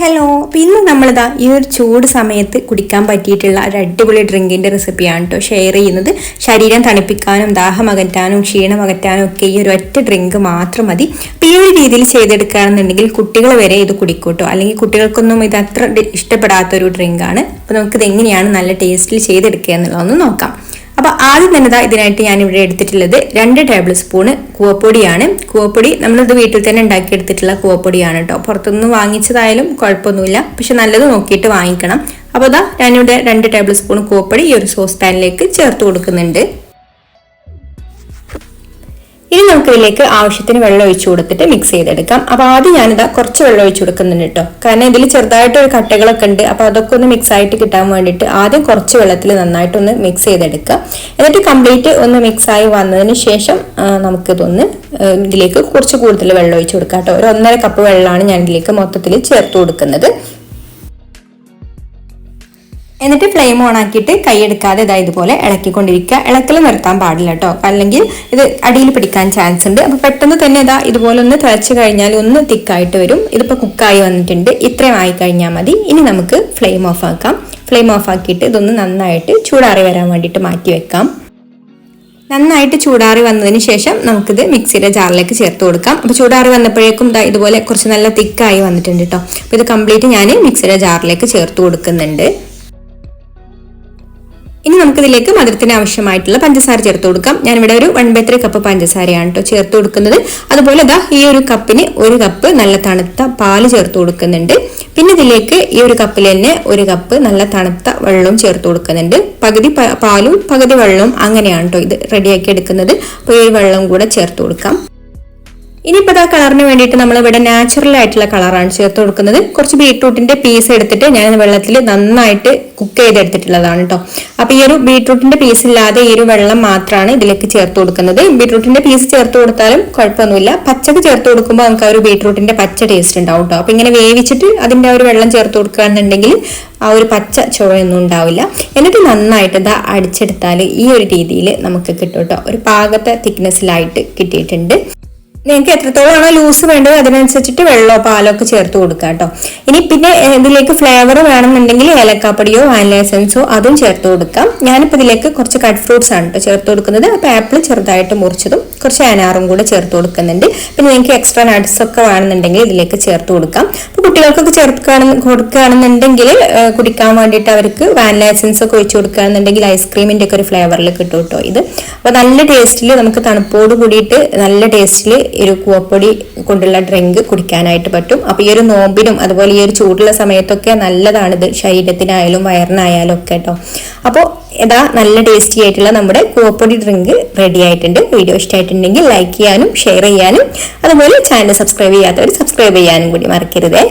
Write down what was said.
Hello, പിന്നെ നമ്മളിതാ ഈ ഒരു ചൂട് സമയത്ത് കുടിക്കാൻ പറ്റിയിട്ടുള്ള ഒരു അടിപൊളി ഡ്രിങ്കിൻ്റെ റെസിപ്പിയാണ് കേട്ടോ ഷെയർ ചെയ്യുന്നത്. ശരീരം തണുപ്പിക്കാനും ദാഹം അകറ്റാനും ക്ഷീണം അകറ്റാനും ഒക്കെ ഈ ഒരു ഒറ്റ ഡ്രിങ്ക് മാത്രം മതി. അപ്പോൾ ഈ ഒരു രീതിയിൽ ചെയ്തെടുക്കുകയാണെന്നുണ്ടെങ്കിൽ കുട്ടികൾ വരെ ഇത് കുടിക്കൂട്ടോ. അല്ലെങ്കിൽ കുട്ടികൾക്കൊന്നും ഇത് അത്ര ഇഷ്ടപ്പെടാത്തൊരു ഡ്രിങ്കാണ്. അപ്പോൾ നമുക്കിത് എങ്ങനെയാണ് നല്ല ടേസ്റ്റിൽ ചെയ്തെടുക്കുക എന്നുള്ളതൊന്ന് നോക്കാം. അപ്പോൾ ആദ്യം തന്നെ ഇതിനായിട്ട് ഞാൻ ഇവിടെ എടുത്തിട്ടുള്ളത് 2 ടേബിൾ സ്പൂണ് കൂവപ്പൊടിയാണ്. കൂവപ്പൊടി നമ്മളിത് വീട്ടിൽ തന്നെ ഉണ്ടാക്കിയെടുത്തിട്ടുള്ള കൂവപ്പൊടിയാണ് കേട്ടോ. പുറത്തുനിന്ന് വാങ്ങിച്ചതായാലും കുഴപ്പമൊന്നുമില്ല, പക്ഷെ നല്ലത് നോക്കിയിട്ട് വാങ്ങിക്കണം. അപ്പോൾ ഞാനിവിടെ 2 ടേബിൾ സ്പൂൺ കൂവപ്പൊടി ഈ ഒരു സോസ് പാനിലേക്ക് ചേർത്ത് കൊടുക്കുന്നുണ്ട്. ഇനി നമുക്ക് ഇതിലേക്ക് ആവശ്യത്തിന് വെള്ളം ഒഴിച്ചു കൊടുത്തിട്ട് മിക്സ് ചെയ്തെടുക്കാം. അപ്പോൾ ആദ്യം ഞാനിതാ കുറച്ച് വെള്ളം ഒഴിച്ചു കൊടുക്കുന്നുണ്ട് കേട്ടോ. കാരണം ഇതിൽ ചെറുതായിട്ടൊരു കട്ടകളൊക്കെ ഉണ്ട്. അപ്പോൾ അതൊക്കെ ഒന്ന് മിക്സ് ആയിട്ട് കിട്ടാൻ വേണ്ടിയിട്ട് ആദ്യം കുറച്ച് വെള്ളത്തിൽ നന്നായിട്ടൊന്ന് മിക്സ് ചെയ്തെടുക്കുക. എന്നിട്ട് കംപ്ലീറ്റ് ഒന്ന് മിക്സ് ആയി വന്നതിന് ശേഷം നമുക്കിതൊന്ന് ഇതിലേക്ക് കുറച്ച് കൂടുതൽ വെള്ളം ഒഴിച്ചു കൊടുക്കാം കേട്ടോ. ഒരു 1.5 കപ്പ് വെള്ളമാണ് ഞാൻ ഇതിലേക്ക് മൊത്തത്തിൽ ചേർത്ത് കൊടുക്കുന്നത്. എന്നിട്ട് ഫ്ലെയിം ഓൺ ആക്കിയിട്ട് കൈയെടുക്കാതെ ഇതുപോലെ ഇളക്കിക്കൊണ്ടിരിക്കുക. ഇളക്കൽ നിർത്താൻ പാടില്ല കേട്ടോ, അല്ലെങ്കിൽ ഇത് അടിയിൽ പിടിക്കാൻ ചാൻസ് ഉണ്ട്. അപ്പോൾ പെട്ടെന്ന് തന്നെ ഇതുപോലെ ഒന്ന് തിളച്ച് കഴിഞ്ഞാൽ ഒന്ന് തിക്കായിട്ട് വരും. ഇതിപ്പോൾ കുക്കായി വന്നിട്ടുണ്ട്. ഇത്രയും ആയി കഴിഞ്ഞാൽ മതി. ഇനി നമുക്ക് ഫ്ലെയിം ഓഫ് ആക്കാം. ഫ്ലെയിം ഓഫ് ആക്കിയിട്ട് ഇതൊന്ന് നന്നായിട്ട് ചൂടാറി വരാൻ വേണ്ടിയിട്ട് മാറ്റി വെക്കാം. നന്നായിട്ട് ചൂടാറി വന്നതിന് ശേഷം നമുക്കിത് മിക്സിയുടെ ജാറിലേക്ക് ചേർത്ത് കൊടുക്കാം. അപ്പോൾ ചൂടാറി വന്നപ്പോഴേക്കും ഇതുപോലെ കുറച്ച് നല്ല തിക്കായി വന്നിട്ടുണ്ട് കേട്ടോ. അപ്പോൾ ഇത് കംപ്ലീറ്റ് ഞാൻ മിക്സിയുടെ ജാറിലേക്ക് ചേർത്ത് കൊടുക്കുന്നുണ്ട്. ഇനി നമുക്കിതിലേക്ക് മധുരത്തിന് ആവശ്യമായിട്ടുള്ള പഞ്ചസാര ചേർത്ത് കൊടുക്കാം. ഞാനിവിടെ ഒരു 1/3 കപ്പ് പഞ്ചസാരയാണ് കേട്ടോ ചേർത്ത് കൊടുക്കുന്നത്. അതുപോലെ ഈ ഒരു കപ്പിന് 1 കപ്പ് നല്ല തണുത്ത പാല് ചേർത്ത് കൊടുക്കുന്നുണ്ട്. പിന്നെ ഇതിലേക്ക് ഈ ഒരു കപ്പിൽ തന്നെ 1 കപ്പ് നല്ല തണുത്ത വെള്ളവും ചേർത്ത് കൊടുക്കുന്നുണ്ട്. പകുതി പാലും പകുതി വെള്ളവും അങ്ങനെയാണ് കേട്ടോ ഇത് റെഡിയാക്കി എടുക്കുന്നത്. അപ്പോൾ ഈ വെള്ളം കൂടെ ചേർത്ത് കൊടുക്കാം. ഇനിയിപ്പോൾ കളറിന് വേണ്ടിയിട്ട് നമ്മളിവിടെ നാച്ചുറൽ ആയിട്ടുള്ള കളറാണ് ചേർത്ത് കൊടുക്കുന്നത്. കുറച്ച് ബീട്രൂട്ടിന്റെ പീസ് എടുത്തിട്ട് ഞാൻ വെള്ളത്തിൽ നന്നായിട്ട് കുക്ക് ചെയ്തെടുത്തിട്ടുള്ളതാണ് കേട്ടോ. അപ്പോൾ ഈ ഒരു ബീട്രൂട്ടിന്റെ പീസ് ഇല്ലാതെ ഈ ഒരു വെള്ളം മാത്രമാണ് ഇതിലേക്ക് ചേർത്ത് കൊടുക്കുന്നത്. ബീട്രൂട്ടിന്റെ പീസ് ചേർത്ത് കൊടുത്താലും കുഴപ്പമൊന്നുമില്ല. പച്ചക്ക് ചേർത്ത് കൊടുക്കുമ്പോൾ നമുക്ക് ആ ഒരു ബീട്രൂട്ടിന്റെ പച്ച ടേസ്റ്റ് ഉണ്ടാവും കേട്ടോ. അപ്പോൾ ഇങ്ങനെ വേവിച്ചിട്ട് അതിന്റെ ആ ഒരു വെള്ളം ചേർത്ത് കൊടുക്കുകയാണെന്നുണ്ടെങ്കിൽ ആ ഒരു പച്ച ചുവയൊന്നും ഉണ്ടാവില്ല. എന്നിട്ട് നന്നായിട്ട് അടിച്ചെടുത്താൽ ഈ ഒരു രീതിയിൽ നമുക്ക് കിട്ടും കേട്ടോ. ഒരു പാകത്തെ തിക്നെസ്സിലായിട്ട് കിട്ടിയിട്ടുണ്ട്. നിങ്ങൾക്ക് എത്രത്തോളമാണോ ലൂസ് വേണ്ടത് അതിനനുസരിച്ചിട്ട് വെള്ളമോ പാലോ ഒക്കെ ചേർത്ത് കൊടുക്കുക കേട്ടോ. ഇനി പിന്നെ ഇതിലേക്ക് ഫ്ലേവർ വേണമെന്നുണ്ടെങ്കിൽ ഏലക്കാപ്പൊടിയോ വാനില എസൻസോ അതും ചേർത്ത് കൊടുക്കാം. ഞാനിപ്പോൾ ഇതിലേക്ക് കുറച്ച് കട്ട് ഫ്രൂട്ട്സ് ആണ് കേട്ടോ ചേർത്ത് കൊടുക്കുന്നത്. അപ്പോൾ ആപ്പിൾ ചെറുതായിട്ട് മുറിച്ചതും കുറച്ച് അനാറും കൂടെ ചേർത്ത് കൊടുക്കുന്നുണ്ട്. പിന്നെ നിങ്ങൾക്ക് എക്സ്ട്രാ നട്ട്സ് ഒക്കെ വേണമെന്നുണ്ടെങ്കിൽ ഇതിലേക്ക് ചേർത്ത് കൊടുക്കാം. അപ്പോൾ കുട്ടികൾക്കൊക്കെ കൊടുക്കുകയാണെന്നുണ്ടെങ്കിൽ കുടിക്കാൻ വേണ്ടിയിട്ട് അവർക്ക് വാനില എസൻസ് ഒക്കെ ഒഴിച്ച് കൊടുക്കുകയാണെന്നുണ്ടെങ്കിൽ ഐസ്ക്രീമിൻ്റെ ഒക്കെ ഒരു ഫ്ലേവറിൽ കിട്ടും കേട്ടോ ഇത്. അപ്പോൾ നല്ല ടേസ്റ്റിൽ നമുക്ക് തണുപ്പോട് കൂടിയിട്ട് നല്ല ടേസ്റ്റിൽ ഒരു കൂവപ്പൊടി കൊണ്ടുള്ള ഡ്രിങ്ക് കുടിക്കാനായിട്ട് പറ്റും. അപ്പോൾ ഈ ഒരു നോമ്പിനും അതുപോലെ ഈ ഒരു ചൂടുള്ള സമയത്തൊക്കെ നല്ലതാണിത്, ശരീരത്തിനായാലും വയറിനായാലും ഒക്കെ കേട്ടോ. അപ്പോൾ നല്ല ടേസ്റ്റി ആയിട്ടുള്ള നമ്മുടെ കൂവപ്പൊടി ഡ്രിങ്ക് റെഡി ആയിട്ടുണ്ട്. വീഡിയോ ഇഷ്ടമായിട്ടുണ്ടെങ്കിൽ ലൈക്ക് ചെയ്യാനും ഷെയർ ചെയ്യാനും അതുപോലെ ചാനൽ സബ്സ്ക്രൈബ് ചെയ്യാത്തവർ സബ്സ്ക്രൈബ് ചെയ്യാനും കൂടി മറക്കരുതേ.